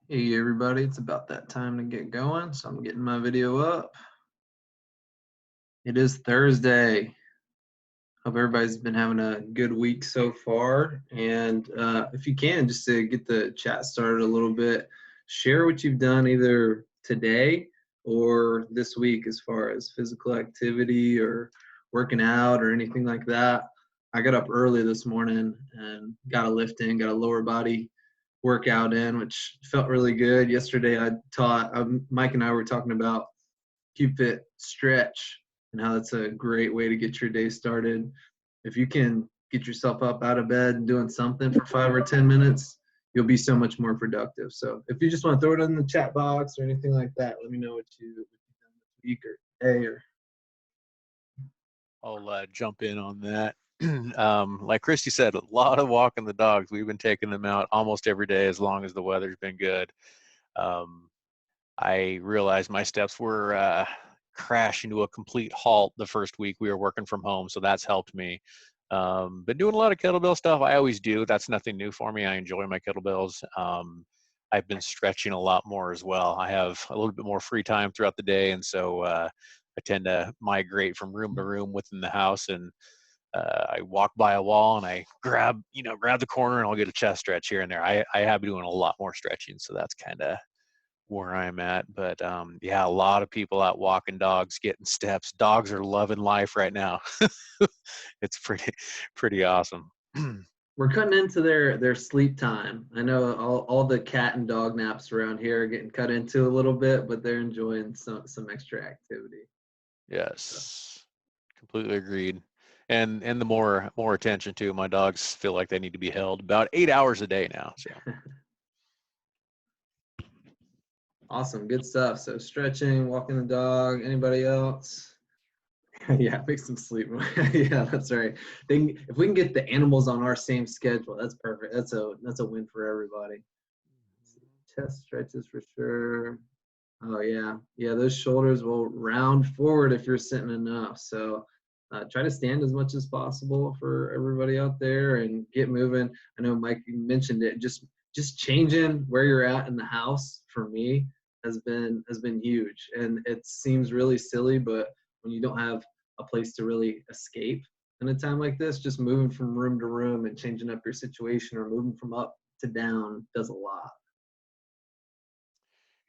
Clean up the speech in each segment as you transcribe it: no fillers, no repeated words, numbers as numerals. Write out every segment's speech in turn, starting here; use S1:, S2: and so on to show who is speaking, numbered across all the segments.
S1: Hey everybody, it's about that time to get going, so I'm getting my video up. It is Thursday. Hope everybody's been having a good week so far. And if you can, just to get the chat started a little bit, share what you've done either today or this week as far as physical activity or working out or anything like that. I got up early this morning and got a lift in, got a lower body workout in, which felt really good. Yesterday, I taught Mike and I were talking about CubeFit stretch and how that's a great way to get your day started. If you can get yourself up out of bed and doing something for 5 or 10 minutes, you'll be so much more productive. So if you just want to throw it in the chat box or anything like that, let me know what you've done this week or day or.
S2: I'll jump in on that. Like Christy said, a lot of walking the dogs. We've been taking them out almost every day as long as the weather's been good. I realized my steps were crashing to a complete halt the first week we were working from home, so that's helped me. Been doing a lot of kettlebell stuff. I always do. That's nothing new for me. I enjoy my kettlebells. I've been stretching a lot more as well. I have a little bit more free time throughout the day, and so I tend to migrate from room to room within the house, and I walk by a wall and I grab the corner and I'll get a chest stretch here and there. I have been doing a lot more stretching, so that's kind of where I'm at. But yeah, a lot of people out walking dogs, getting steps. Dogs are loving life right now. It's pretty awesome.
S1: We're cutting into their sleep time. I know all the cat and dog naps around here are getting cut into a little bit, but they're enjoying some extra activity.
S2: Yes, completely agreed. And the more attention too. My dogs feel like they need to be held about 8 hours a day now. So
S1: Awesome, good stuff. So stretching, walking the dog. Anybody else? Yeah, make some sleep. Yeah, that's right. If we can get the animals on our same schedule, that's perfect. That's a win for everybody. Chest stretches for sure. Oh yeah. Those shoulders will round forward if you're sitting enough. So try to stand as much as possible for everybody out there and get moving. I know Mike mentioned it. Just changing where you're at in the house for me has been huge. And it seems really silly, but when you don't have a place to really escape in a time like this, just moving from room to room and changing up your situation or moving from up to down does a lot.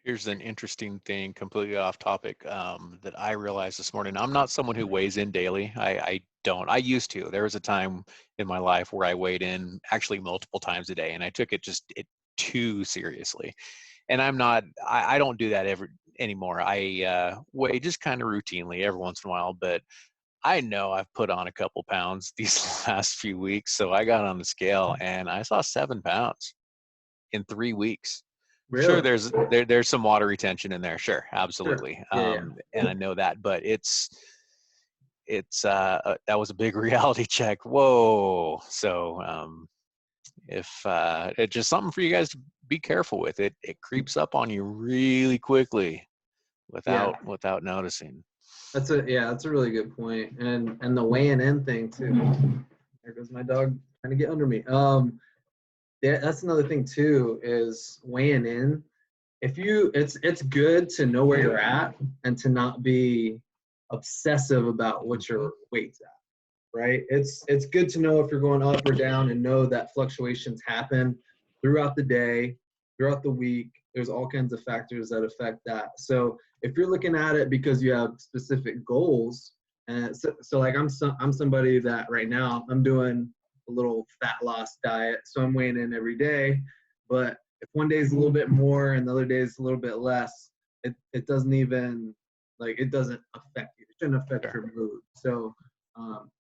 S2: here's an interesting thing, completely off topic, that I realized this morning. I'm not someone who weighs in daily. I don't. I used to. There was a time in my life where I weighed in actually multiple times a day, and I took it too seriously. And I don't do that ever anymore. I weigh just kind of routinely every once in a while, but I know I've put on a couple pounds these last few weeks. So I got on the scale and I saw 7 pounds in 3 weeks. Sure,
S1: Really?
S2: there's some water retention in there. Sure,
S1: Sure.
S2: absolutely.
S1: Yeah.
S2: And I know that, but it's that was a big reality check. Whoa. So if it's just something for you guys to be careful with. It creeps up on you really quickly
S1: Yeah.
S2: without noticing.
S1: That's a really good point. And the weighing in thing too. There goes my dog trying to get under me. Yeah, that's another thing too, is weighing in. It's good to know where you're at and to not be obsessive about what your weight's at, right? It's good to know if you're going up or down and know that fluctuations happen throughout the day, throughout the week. There's all kinds of factors that affect that. So if you're looking at it because you have specific goals, and so like I'm somebody that right now I'm doing a little fat loss diet, so I'm weighing in every day. But if one day is a little bit more and the other day is a little bit less, it doesn't even it doesn't affect you. It shouldn't affect
S2: Sure.
S1: your mood. So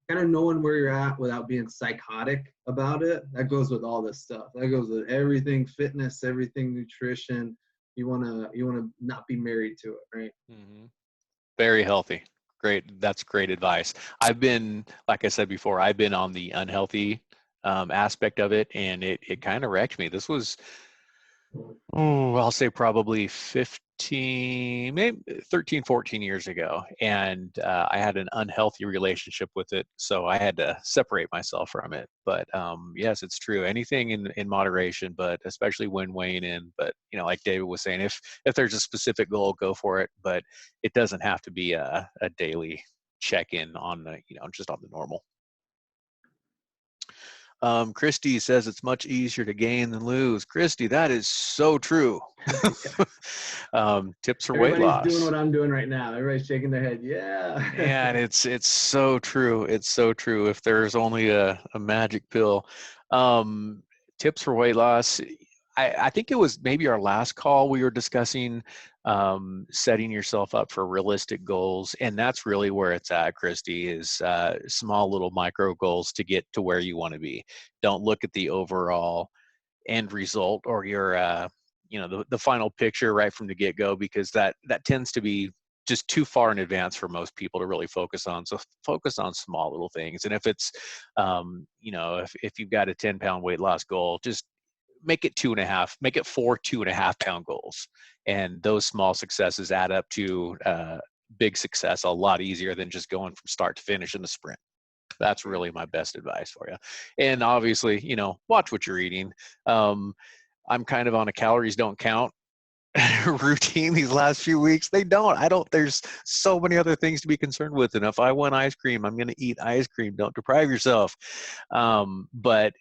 S1: kind of knowing where you're at without being psychotic about it, that goes with all this stuff. That goes with everything fitness, everything nutrition. You wanna not be married to it, right?
S2: Mm-hmm. Very healthy. Great. That's great advice. I've been, like I said before, I've been on the unhealthy aspect of it, and it kind of wrecked me. This was, I'll say probably maybe 13, 14 years ago. And I had an unhealthy relationship with it. So I had to separate myself from it. But yes, it's true. Anything in moderation, but especially when weighing in. But, like David was saying, if there's a specific goal, go for it. But it doesn't have to be a daily check-in on the, just on the normal. Christy says it's much easier to gain than lose. Christy, that is so true. Tips for weight loss.
S1: Everybody's doing what I'm doing right now. Everybody's shaking their head. Yeah.
S2: And it's so true. It's so true. If there's only a magic pill. Tips for weight loss. I think it was maybe our last call we were discussing setting yourself up for realistic goals. And that's really where it's at, Christy, is small little micro goals to get to where you want to be. Don't look at the overall end result or your, the final picture right from the get-go, because that tends to be just too far in advance for most people to really focus on. So focus on small little things. And if it's, if you've got a 10-pound weight loss goal, just make it 2.5, make it 4 2.5-pound goals. And those small successes add up to big success a lot easier than just going from start to finish in the sprint. That's really my best advice for you. And obviously, watch what you're eating. I'm kind of on a calories don't count routine these last few weeks. There's so many other things to be concerned with. And if I want ice cream, I'm going to eat ice cream. Don't deprive yourself. But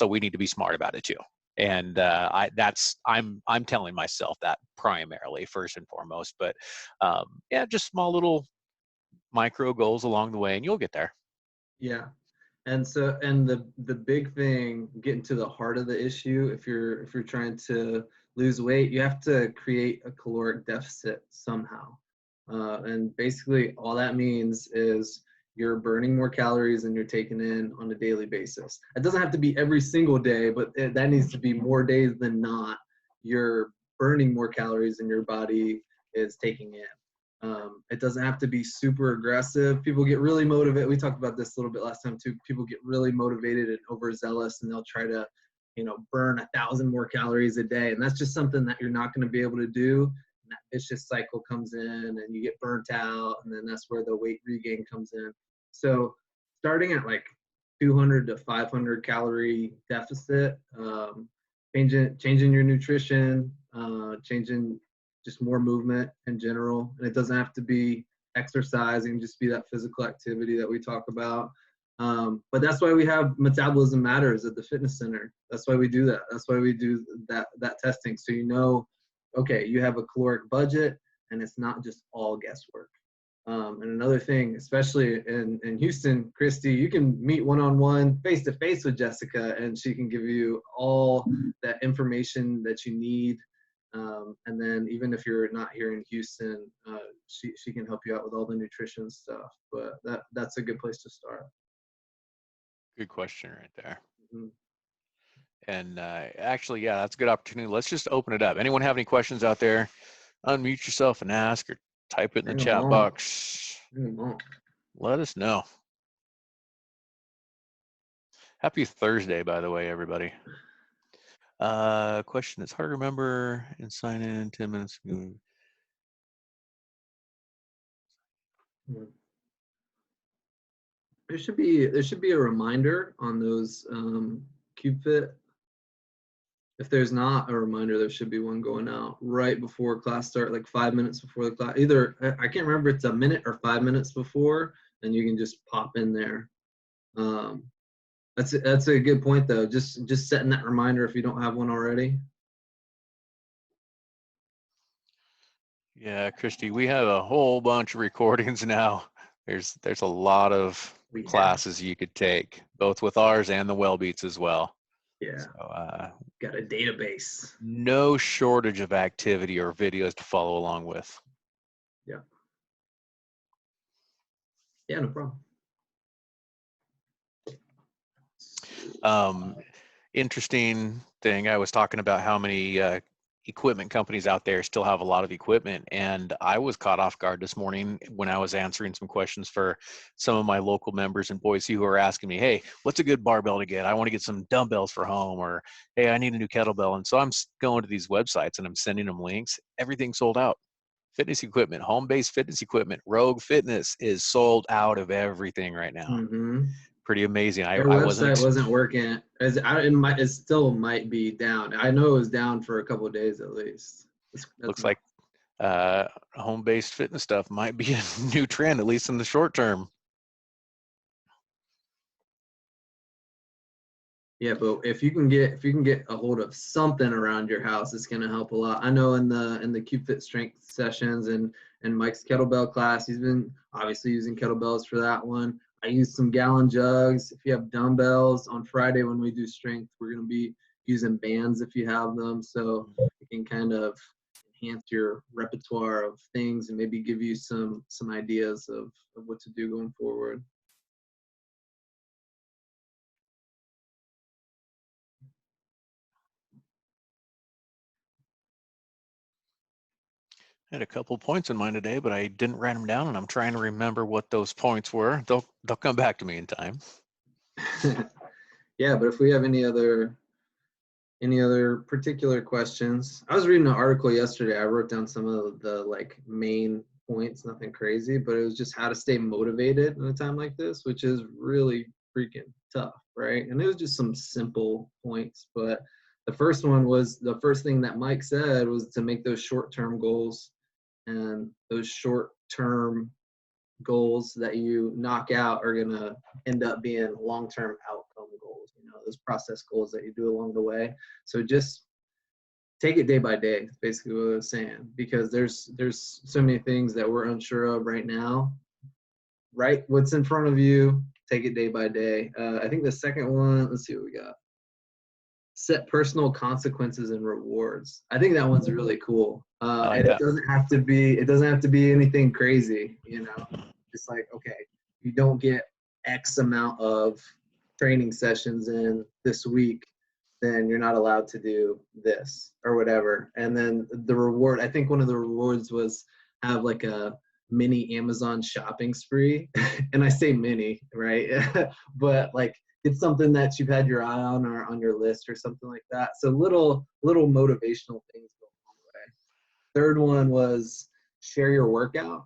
S2: we need to be smart about it too. And I'm telling myself that primarily, first and foremost, but just small little micro goals along the way and you'll get there.
S1: Yeah. And the big thing, getting to the heart of the issue, if you're trying to lose weight, you have to create a caloric deficit somehow. And basically all that means is you're burning more calories than you're taking in on a daily basis. It doesn't have to be every single day, but that needs to be more days than not. You're burning more calories than your body is taking in. It doesn't have to be super aggressive. People get really motivated. We talked about this a little bit last time too. People get really motivated and overzealous, and they'll try to, burn 1,000 more calories a day. And that's just something that you're not going to be able to do. And that vicious cycle comes in, and you get burnt out, and then that's where the weight regain comes in. So starting at like 200 to 500 calorie deficit, changing your nutrition, changing just more movement in general. And it doesn't have to be exercise, it can just be that physical activity that we talk about. But that's why we have Metabolism Matters at the fitness center. That's why we do that. That's why we do that testing. So okay, you have a caloric budget and it's not just all guesswork. And another thing, especially in Houston, Christy, you can meet one-on-one, face-to-face with Jessica, and she can give you all that information that you need. And then even if you're not here in Houston, she can help you out with all the nutrition stuff. But that's a good place to start.
S2: Good question right there.
S1: Mm-hmm.
S2: And actually, yeah, that's a good opportunity. Let's just open it up. Anyone have any questions out there? Unmute yourself and ask, or type it in the chat box. Let us know. Happy Thursday, by the way, everybody. Question that's hard to remember and sign in 10 minutes ago.
S1: There should be a reminder on those CubeFit. If there's not a reminder, there should be one going out right before class start, like 5 minutes before the class. Either I can't remember if it's a minute or 5 minutes before, and you can just pop in there. That's a good point though. Just setting that reminder if you don't have one already.
S2: Yeah, Christy, we have a whole bunch of recordings now. There's a lot of classes you could take, both with ours and the Wellbeats as well.
S1: Yeah.
S2: So,
S1: got a database.
S2: No shortage of activity or videos to follow along with.
S1: Yeah. Yeah, no problem.
S2: Interesting thing. I was talking about how many equipment companies out there still have a lot of equipment. And I was caught off guard this morning when I was answering some questions for some of my local members in Boise who are asking me, hey, what's a good barbell to get? I want to get some dumbbells for home, or hey, I need a new kettlebell. And so I'm going to these websites and I'm sending them links. Everything's sold out. Fitness equipment, home-based fitness equipment, Rogue Fitness is sold out of everything right now.
S1: Mm-hmm.
S2: Pretty amazing.
S1: Their
S2: I wasn't.
S1: website wasn't working. It still might be down. I know it was down for a couple of days at least. That's
S2: Looks like home-based fitness stuff might be a new trend, at least in the short term.
S1: Yeah, but if you can get a hold of something around your house, it's gonna help a lot. I know in the CubeFit strength sessions and Mike's kettlebell class, he's been obviously using kettlebells for that one. I use some gallon jugs. If you have dumbbells on Friday when we do strength, we're gonna be using bands if you have them, so you can kind of enhance your repertoire of things and maybe give you some ideas of what to do going forward.
S2: I had a couple points in mind today, but I didn't write them down, and I'm trying to remember what those points were. They'll come back to me in time.
S1: Yeah, but if we have any other particular questions? I was reading an article yesterday. I wrote down some of the like main points, nothing crazy, but it was just how to stay motivated in a time like this, which is really freaking tough, right? And it was just some simple points, but the first one was the first thing that Mike said was to make those short-term goals, and those short-term goals that you knock out are going to end up being long-term outcome goals, those process goals that you do along the way. So just take it day by day, is basically what I was saying, because there's so many things that we're unsure of right now. Right, what's in front of you, take it day by day. I think the second one, let's see what we got. Set personal consequences and rewards. I think that one's really cool.
S2: I like
S1: And
S2: that.
S1: it doesn't have to be anything crazy, It's like, okay, you don't get X amount of training sessions in this week, then you're not allowed to do this or whatever. And then the reward, I think one of the rewards was have like a mini Amazon shopping spree. And I say mini, right? But like it's something that you've had your eye on or on your list or something like that. So little motivational things go a long way. Third one was share your workout.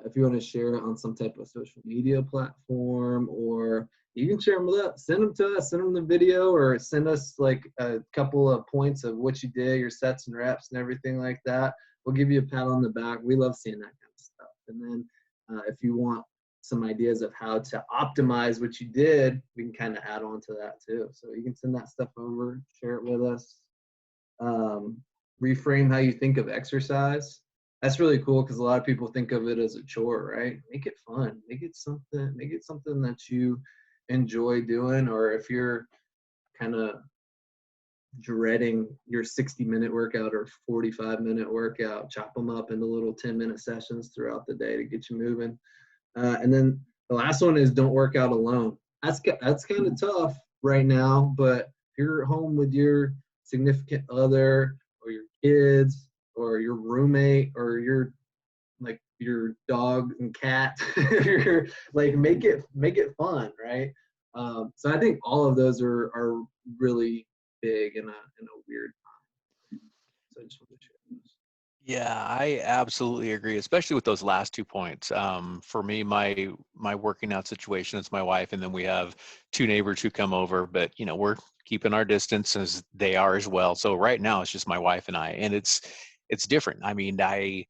S1: If you want to share it on some type of social media platform, or you can share them with us, send them to us, send them the video, or send us like a couple of points of what you did, your sets and reps and everything like that. We'll give you a pat on the back. We love seeing that kind of stuff. And then if you want some ideas of how to optimize what you did, we can kind of add on to that too. So you can send that stuff over, share it with us. Reframe how you think of exercise. That's really cool because a lot of people think of it as a chore, right? Make it fun. Make it something that you enjoy doing, or if you're kind of dreading your 60-minute workout or 45-minute workout, chop them up into little 10-minute sessions throughout the day to get you moving. And then the last one is don't work out alone. That's kind of tough right now, but if you're home with your significant other or your kids or your roommate or your dog and cat, like make it fun, right? So I think all of those are really big in a weird time. So I just want to share those.
S2: Yeah, I absolutely agree, especially with those last 2 points. For me, my working out situation, it's my wife, and then we have 2 neighbors who come over, but we're keeping our distance as they are as well. So right now it's just my wife and I, and it's different. I mean, I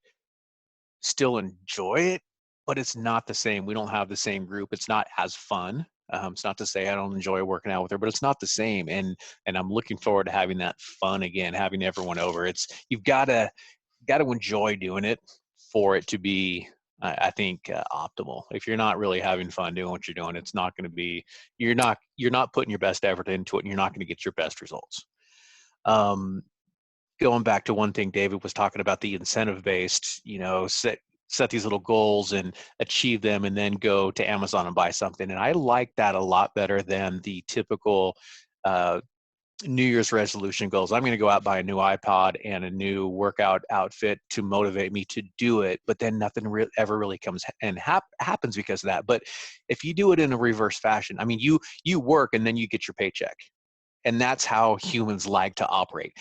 S2: still enjoy it, but it's not the same. We don't have the same group. It's not as fun. It's not to say I don't enjoy working out with her, but it's not the same. And I'm looking forward to having that fun again, having everyone over. You've got to enjoy doing it for it to be, I think, optimal. If you're not really having fun doing what you're doing, it's not going to be. You're not putting your best effort into it, and you're not going to get your best results. Going back to one thing David was talking about, the incentive based, set these little goals and achieve them and then go to Amazon and buy something. And I like that a lot better than the typical New Year's resolution goals. I'm going to go out, buy a new iPod and a new workout outfit to motivate me to do it. But then nothing ever really comes and happens because of that. But if you do it in a reverse fashion, I mean, you work and then you get your paycheck. And that's how humans like to operate.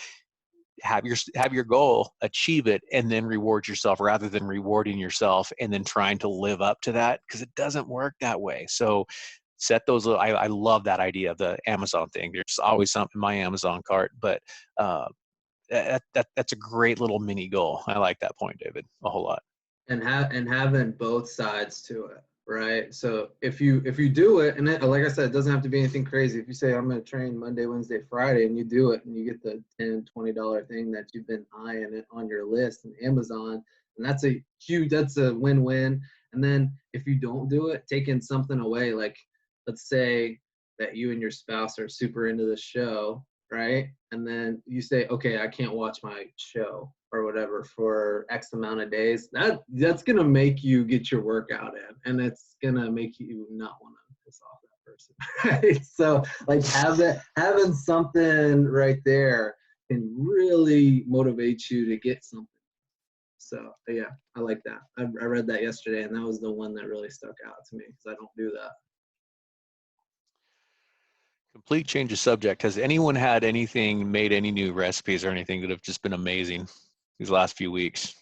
S2: Have your goal, achieve it, and then reward yourself rather than rewarding yourself and then trying to live up to that, because it doesn't work that way. So set those. I love that idea of the Amazon thing. There's always something in my Amazon cart, but that's a great little mini goal. I like that point, David, a whole lot.
S1: And having both sides to it, right? So if you do it, and like I said, it doesn't have to be anything crazy. If you say I'm going to train Monday, Wednesday, Friday, and you do it, and you get the $10-$20 thing that you've been eyeing it on your list in Amazon, and that's a win-win. And then if you don't do it, taking something away, like let's say that you and your spouse are super into the show, right? And then you say, okay, I can't watch my show or whatever for X amount of days. That's gonna make you get your workout in, and it's gonna make you not want to piss off that person. Right? So like having something right there can really motivate you to get something. So yeah, I like that. I read that yesterday, and that was the one that really stuck out to me because I don't do that.
S2: Complete change of subject. Has anyone had made any new recipes or anything that have just been amazing these last few weeks?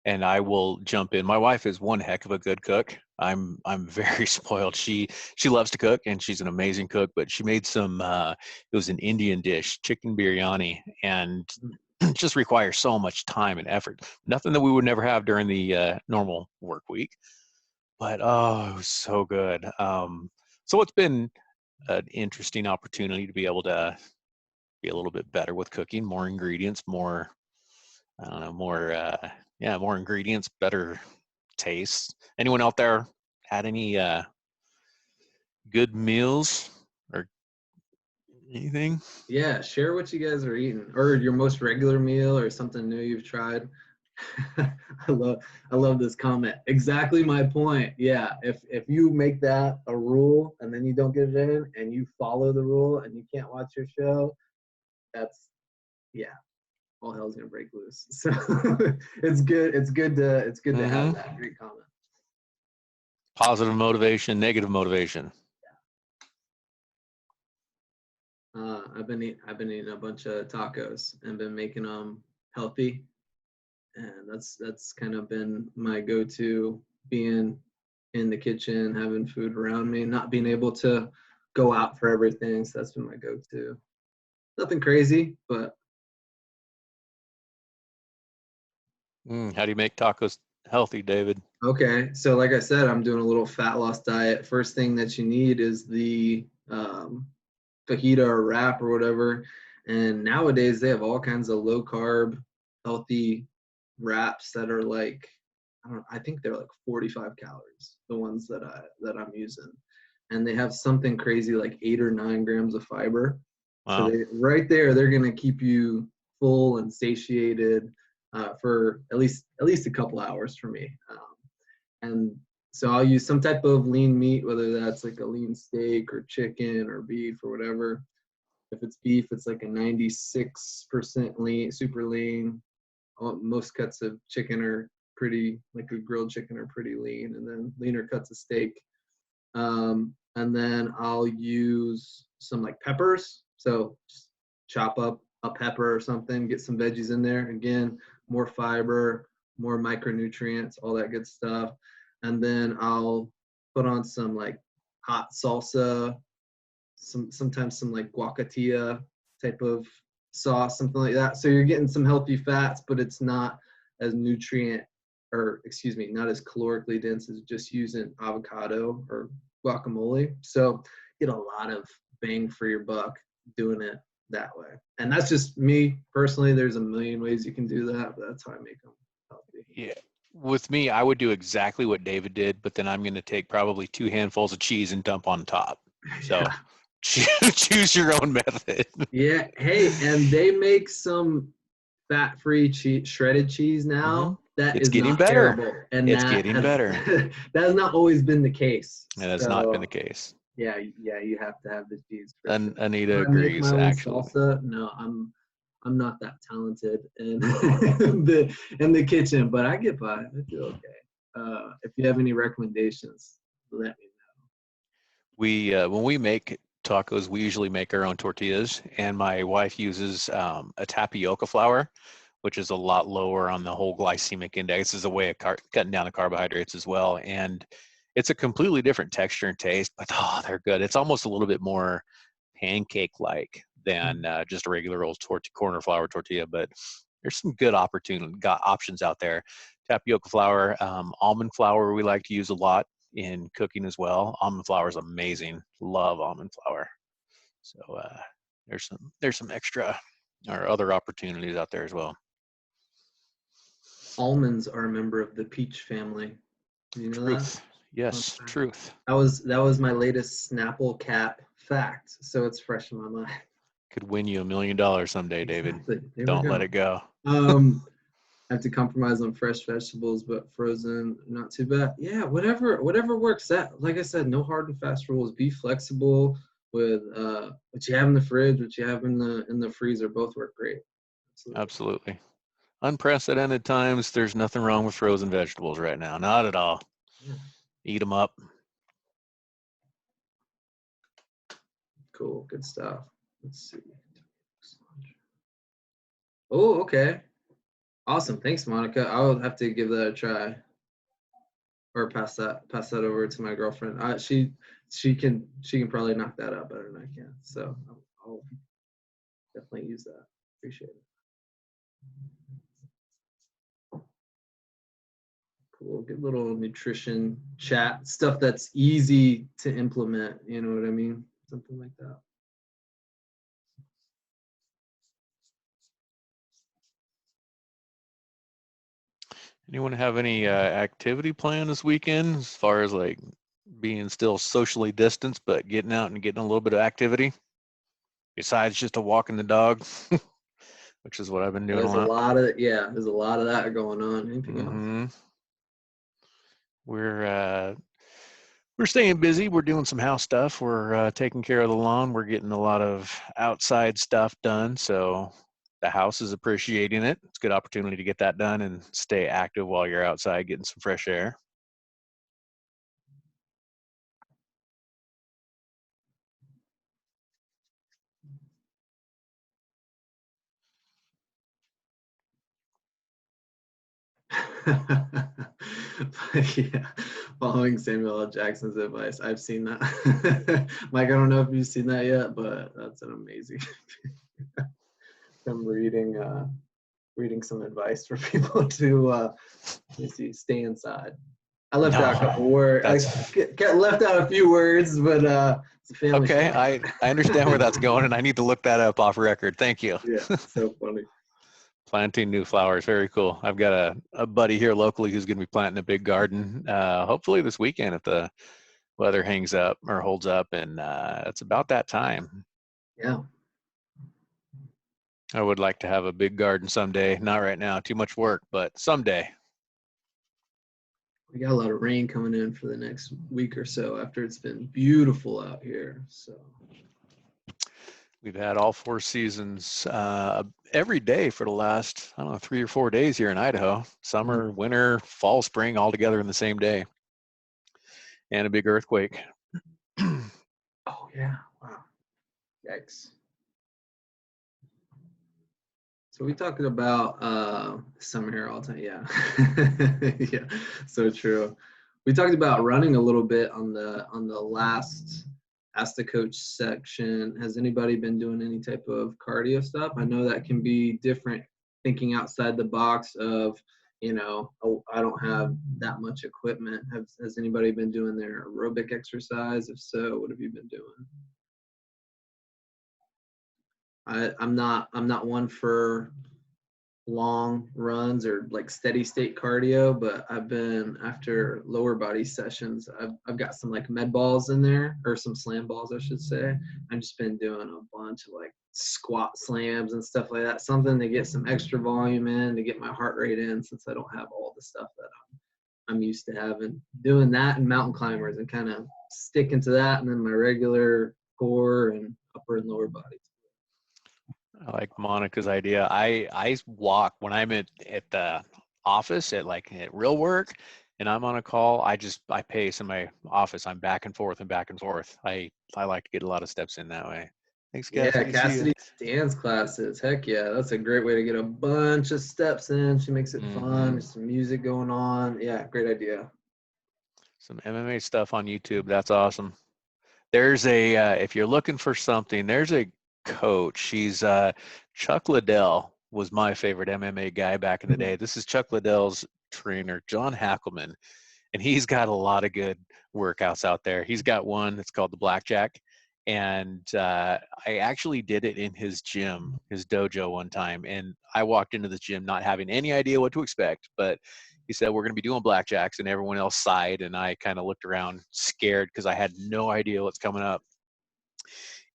S2: And I will jump in. My wife is one heck of a good cook. I'm very spoiled. She loves to cook, and she's an amazing cook. But she made some. It was an Indian dish, chicken biryani, and it just requires so much time and effort. Nothing that we would never have during the normal work week. But oh, it was so good. So it's been an interesting opportunity to be able to be a little bit better with cooking, more ingredients, more, I don't know, more ingredients, better taste. Anyone out there had any good meals or anything?
S1: Yeah, share what you guys are eating, or your most regular meal, or something new you've tried. I love this comment. Exactly my point. Yeah, if you make that a rule and then you don't get it in, and you follow the rule and you can't watch your show, that's all hell's gonna break loose. So it's good. It's good to have that. Great comment.
S2: Positive motivation, negative motivation.
S1: I've been eating a bunch of tacos and been making them healthy, and that's kind of been my go-to, being in the kitchen, having food around me, not being able to go out for everything. So that's been my go-to. Nothing crazy, but
S2: How do you make tacos healthy, David?
S1: okay. So like I said, I'm doing a little fat loss diet. First thing that you need is the fajita or wrap or whatever. And nowadays they have all kinds of low carb, healthy wraps that are like, I think they're like 45 calories, the ones that I'm using. And they have something crazy like 8 or 9 grams of fiber.
S2: Wow.
S1: So right there, they're gonna keep you full and satiated for at least a couple hours for me. And so I'll use some type of lean meat, whether that's like a lean steak or chicken or beef or whatever. If it's beef, it's like a 96% lean, super lean. Most cuts of chicken are pretty, like a grilled chicken, are pretty lean, and then leaner cuts of steak. And then I'll use some like peppers. So just chop up a pepper or something, get some veggies in there. Again, more fiber, more micronutrients, all that good stuff. And then I'll put on some like hot salsa, sometimes some like guacatilla type of sauce, something like that. So you're getting some healthy fats, but it's not as not as calorically dense as just using avocado or guacamole. So get a lot of bang for your buck doing it that way. And that's just me personally. There's a million ways you can do that, but that's how I make them healthy.
S2: Yeah. With me, I would do exactly what David did, but then I'm going to take probably 2 handfuls of cheese and dump on top. So
S1: Yeah.
S2: choose your own method.
S1: Yeah. Hey, and they make some fat-free shredded cheese now. That
S2: It's
S1: is
S2: getting
S1: not
S2: better.
S1: terrible, and
S2: It's getting better.
S1: that has not always been the case.
S2: And that's not been
S1: So
S2: the case.
S1: Yeah, yeah, you have to have the cheese for sure.
S2: Anita
S1: Do I make
S2: agrees,
S1: my own
S2: actually.
S1: salsa? No, I'm not that talented in the kitchen, but I get by. I do okay. If you have any recommendations, let me
S2: We when we make tacos, we usually make our own tortillas, and my wife uses a tapioca flour, which is a lot lower on the whole glycemic index. Is a way of cutting down the carbohydrates as well, and it's a completely different texture and taste. But oh, they're good. It's almost a little bit more pancake-like than just a regular old corner flour tortilla. But there's some good options out there. Tapioca flour, almond flour we like to use a lot in cooking as well. Almond flour is amazing. Love almond flour. So there's some extra or other opportunities out there as well.
S1: Almonds are a member of the peach family. Do you know that?
S2: Truth. Yes, truth.
S1: That was my latest Snapple cap fact. So it's fresh in my mind.
S2: Could win you $1 million someday, David.
S1: Exactly. There we
S2: Don't let
S1: go.
S2: it go.
S1: I have to compromise on fresh vegetables, but frozen, not too bad. Yeah, whatever works. That, like I said, no hard and fast rules. Be flexible with what you have in the fridge, what you have in the freezer. Both work great.
S2: Absolutely. Unprecedented times. There's nothing wrong with frozen vegetables right now. Not at all.
S1: Yeah.
S2: Eat them up.
S1: Cool, good stuff. Let's see. Oh, okay. Awesome. Thanks, Monica. I'll have to give that a try. Or pass that over to my girlfriend. She can probably knock that out better than I can. So I'll definitely use that. Appreciate it. Cool. Good little nutrition chat stuff that's easy to implement. You know what I mean? Something like that.
S2: Anyone have any activity planned this weekend as far as like being still socially distanced, but getting out and getting a little bit of activity besides just a walking the dog, which is what I've been doing a
S1: There's a
S2: lot.
S1: lot of that going on. Anything else?
S2: Mm-hmm. We're staying busy. We're doing some house stuff. We're taking care of the lawn. We're getting a lot of outside stuff done. So the house is appreciating it. It's a good opportunity to get that done and stay active while you're outside getting some fresh air.
S1: Yeah, following Samuel L. Jackson's advice. I've seen that. Mike, I don't know if you've seen that yet, but that's an amazing. I'm reading some advice for people to stay inside. I left out a couple words. I left out a few words, but it's a family.
S2: Okay, I understand where that's going, and I need to look that up off record. Thank you.
S1: Yeah, so funny.
S2: Planting new flowers, very cool. I've got a buddy here locally who's going to be planting a big garden. Hopefully this weekend if the weather hangs up or holds up, and it's about that time.
S1: Yeah.
S2: I would like to have a big garden someday. Not right now, too much work, but someday.
S1: We got a lot of rain coming in for the next week or so after it's been beautiful out here. So
S2: we've had all 4 seasons every day for the last, 3 or 4 days here in Idaho. Summer, winter, fall, spring, all together in the same day. And a big earthquake.
S1: Oh, yeah. Wow. Yikes. So we talking about summer here all the time. Yeah. Yeah. So true. We talked about running a little bit on the last Ask the Coach section. Has anybody been doing any type of cardio stuff? I know that can be different, thinking outside the box of, oh, I don't have that much equipment. Has anybody been doing their aerobic exercise? If so, what have you been doing? I'm not one for long runs or like steady state cardio, but I've been, after lower body sessions, I've got some like med balls in there, or some slam balls I should say. I've just been doing a bunch of like squat slams and stuff like that, something to get some extra volume in, to get my heart rate in, since I don't have all the stuff that I'm used to having. Doing that and mountain climbers and kind of sticking to that, and then my regular core and upper and lower body.
S2: I like Monica's idea. I walk when I'm at the office at real work, and I'm on a call. I pace in my office. I'm back and forth and back and forth. I like to get a lot of steps in that way. Thanks, Cass.
S1: Yeah,
S2: Good to see you.
S1: Cassidy's dance classes. Heck yeah, that's a great way to get a bunch of steps in. She makes it fun. There's some music going on. Yeah, great idea.
S2: Some MMA stuff on YouTube. That's awesome. There's if you're looking for something, there's a coach. She's Chuck Liddell was my favorite MMA guy back in the day. This is Chuck Liddell's trainer, John Hackelman, and he's got a lot of good workouts out there. He's got one that's called the Blackjack, and I actually did it in his gym, his dojo one time, and I walked into the gym not having any idea what to expect, but he said, we're going to be doing blackjacks, and everyone else sighed, and I kind of looked around scared because I had no idea what's coming up.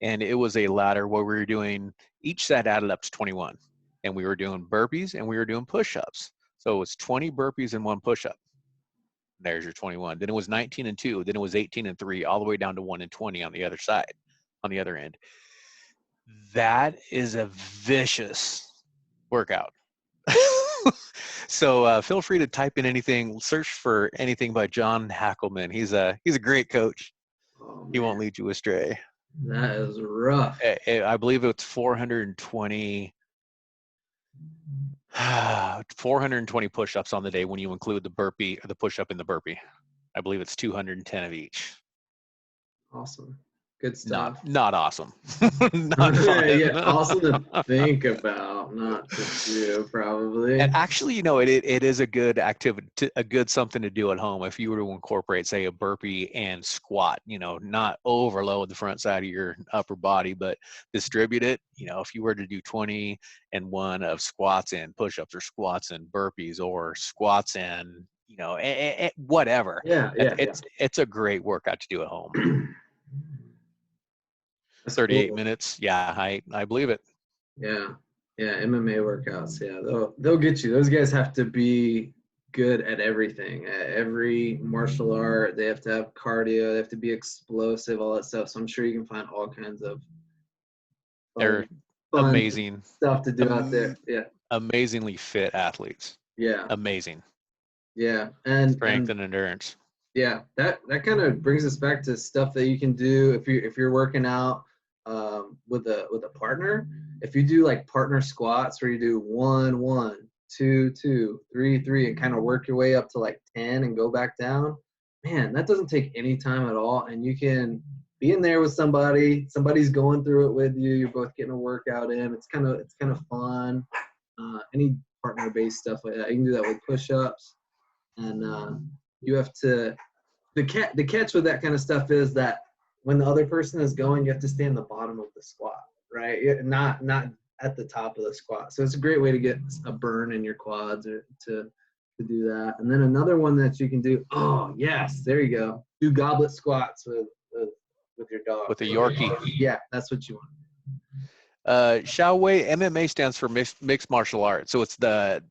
S2: And it was a ladder where we were doing, each set added up to 21, and we were doing burpees and we were doing push-ups. So it was 20 burpees and 1 push-up. There's your 21. Then it was 19 and 2. Then it was 18 and 3, all the way down to 1 and 20 on the other side, on the other end. That is a vicious workout. So feel free to type in anything, search for anything by John Hackelman. He's a great coach.
S1: Oh,
S2: he won't lead you astray.
S1: That is rough.
S2: I believe it's 420 push-ups on the day when you include the burpee or the push-up in the burpee. I believe it's 210 of each.
S1: Awesome. Good stuff.
S2: Not awesome. Not fun.
S1: Yeah, awesome to think about, not to do, probably.
S2: And actually, it is a good activity, a good something to do at home if you were to incorporate, say, a burpee and squat. Not overload the front side of your upper body, but distribute it. If you were to do 20 and 1 of squats and push-ups, or squats and burpees, or squats and whatever.
S1: Yeah.
S2: It's a great workout to do at home.
S1: That's
S2: 38
S1: cool.
S2: minutes. Yeah, I believe it.
S1: Yeah, MMA workouts. Yeah, they'll get you. Those guys have to be good at everything, at every martial art. They have to have cardio. They have to be explosive, all that stuff. So I'm sure you can find all kinds of
S2: They're
S1: fun
S2: amazing
S1: stuff to do out there. Yeah,
S2: amazingly fit athletes.
S1: Yeah,
S2: amazing.
S1: Yeah, and
S2: strength and endurance.
S1: Yeah, that kind of brings us back to stuff that you can do if you're working out with a partner. If you do like partner squats where you do 1 1 2 2 3 3 and kind of work your way up to like 10 and go back down, man, that doesn't take any time at all, and you can be in there with somebody's going through it with you, you're both getting a workout in. It's kind of fun. Any partner based stuff like that, you can do that with push-ups. And you have to, the catch with that kind of stuff is that when the other person is going, you have to stay in the bottom of the squat, right? Not at the top of the squat. So it's a great way to get a burn in your quads or to do that. And then another one that you can do, oh yes, there you go. Do goblet squats with your dog.
S2: With a Yorkie.
S1: Yeah, that's what you want.
S2: Xiaowei, MMA stands for mixed martial arts. So it's the,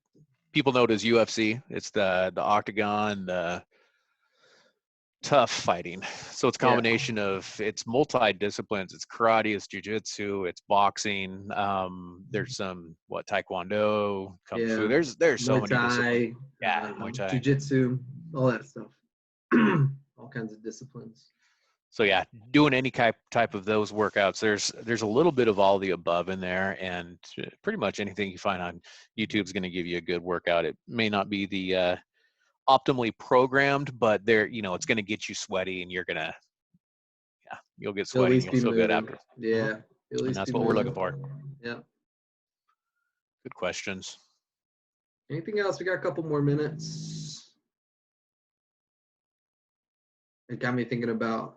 S2: people know it as UFC. It's the octagon, the tough fighting. So it's a combination of, it's multi-disciplines. It's karate, it's jiu-jitsu, it's boxing. There's some, taekwondo, kung fu. There's so many disciplines. Yeah, Muay Thai.
S1: Jiu-jitsu, all that stuff. All kinds of disciplines.
S2: So yeah, doing any type of those workouts, there's a little bit of all the above in there, and pretty much anything you find on YouTube is going to give you a good workout. It may not be the optimally programmed, but it's going to get you sweaty, and you'll get sweaty and you'll feel good after.
S1: Yeah,
S2: and that's what we're looking for.
S1: Yeah.
S2: Good questions.
S1: Anything else? We got a couple more minutes. It got me thinking about,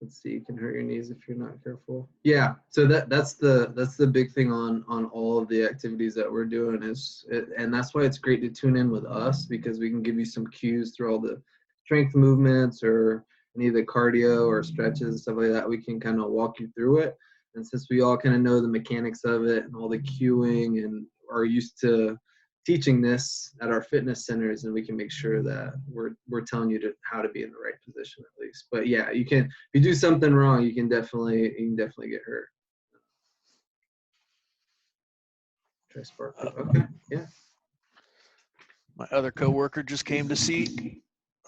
S1: let's see, you can hurt your knees if you're not careful. Yeah, so that's the big thing on all of the activities that we're doing and that's why it's great to tune in with us, because we can give you some cues through all the strength movements or any of the cardio or stretches and stuff like that. We can kind of walk you through it. And since we all kind of know the mechanics of it and all the cueing and are used to teaching this at our fitness centers, and we can make sure that we're telling you how to be in the right position at least. But yeah, you can, if you do something wrong, you can definitely get hurt. Try sparkling. Okay, yeah.
S2: My other coworker just came to see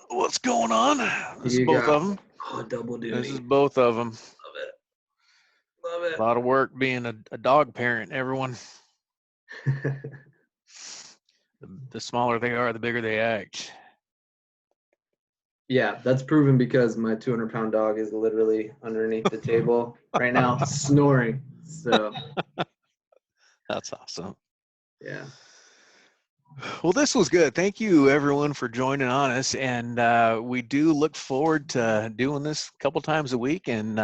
S2: what's going on. This is
S1: You
S2: both
S1: got,
S2: of them.
S1: oh, double duty.
S2: This is both of them.
S1: Love it. Love
S2: A
S1: it.
S2: lot of work being a dog parent, everyone. The smaller they are, the bigger they act.
S1: Yeah, that's proven because my 200-pound dog is literally underneath the table right now, snoring. So,
S2: That's awesome.
S1: yeah.
S2: Well, this was good. Thank you, everyone, for joining on us. And we do look forward to doing this a couple times a week and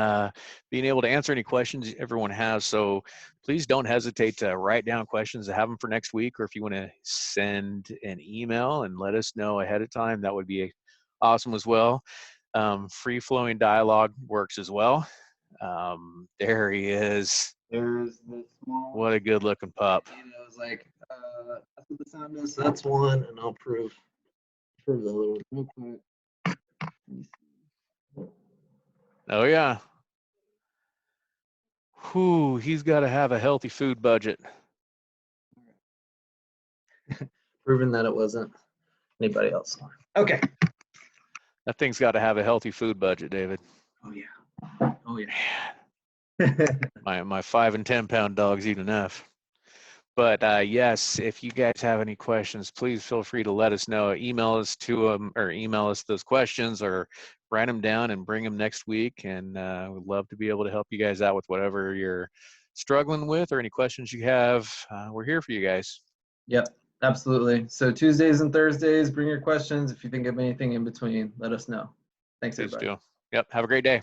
S2: being able to answer any questions everyone has. So please don't hesitate to write down questions to have them for next week. Or if you want to send an email and let us know ahead of time, that would be awesome as well. Free-flowing dialogue works as well. There he is.
S1: There's the small.
S2: What a good-looking pup.
S1: I was like, that's what the sound is. So that's one, and I'll prove the other one real quick.
S2: Oh yeah. Whew, he's got to have a healthy food budget.
S1: Proving that it wasn't anybody else. Okay.
S2: That thing's got to have a healthy food budget, David.
S1: Oh yeah. Oh yeah.
S2: My 5 and 10 pound dogs eat enough. But yes, if you guys have any questions, please feel free to let us know. Email us to them, or email us those questions, or write them down and bring them next week. And we'd love to be able to help you guys out with whatever you're struggling with or any questions you have. We're here for you guys.
S1: Yep, absolutely. So Tuesdays and Thursdays, bring your questions. If you think of anything in between, let us know. Thanks,
S2: Please
S1: everybody.
S2: do. Yep. Have a great day.